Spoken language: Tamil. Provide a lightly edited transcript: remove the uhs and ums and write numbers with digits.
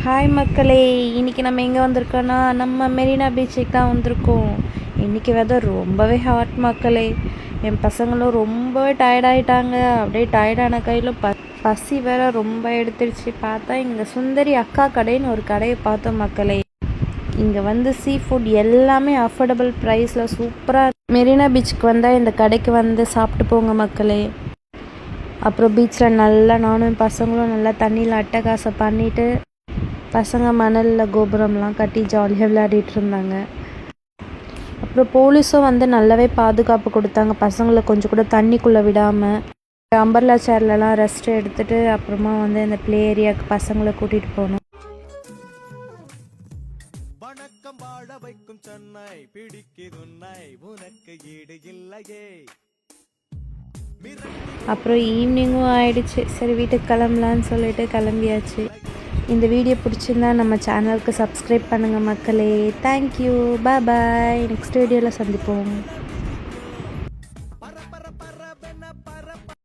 ஹாய் மக்களே, இன்றைக்கி நம்ம எங்கே வந்திருக்கோன்னா நம்ம மெரினா பீச்சுக்கு தான் வந்திருக்கோம். இன்றைக்கி வெதர் ரொம்பவே ஹாட் மக்களே. என் பசங்களும் ரொம்பவே டயர்டாயிட்டாங்க. அப்படியே டயர்டான கையில் பசி வேற ரொம்ப எடுத்துடுச்சு. பார்த்தா இங்கே சுந்தரி அக்கா கடைன்னு ஒரு கடையை பார்த்தோம் மக்களே. இங்கே வந்து சீ ஃபுட் எல்லாமே அஃபோர்டபுள் ப்ரைஸில் சூப்பராக. மெரினா பீச்சுக்கு வந்தால் இந்த கடைக்கு வந்து சாப்பிட்டு போங்க மக்களே. அப்புறம் பீச்சில் நல்லா நானும் என் பசங்களும் நல்லா தண்ணியில் அட்டகாசம் பண்ணிவிட்டு பசங்க மணலில் கோபுரம்லாம் கட்டி ஜாலியாக விளையாடிட்டு இருந்தாங்க. அப்புறம் போலீஸும் வந்து நல்லாவே பாதுகாப்பு கொடுத்தாங்க, பசங்களை கொஞ்சம் கூட தண்ணிக்குள்ளே விடாமல். அம்பர்லா சேர்லலாம் ரெஸ்ட் எடுத்துகிட்டு அப்புறமா வந்து இந்த ப்ளே ஏரியாவுக்கு பசங்களை கூட்டிகிட்டு போனோம். அப்புறம் ஈவினிங்கும் ஆயிடுச்சு. சரி வீட்டுக்கு கிளம்பலான்னு சொல்லிட்டு கிளம்பியாச்சு. இந்த வீடியோ பிடிச்சிருந்தா நம்ம சேனலுக்கு சப்ஸ்கிரைப் பண்ணுங்கள் மக்களே. தேங்க்யூ, பாய். நெக்ஸ்ட் வீடியோவில் சந்திப்போம்.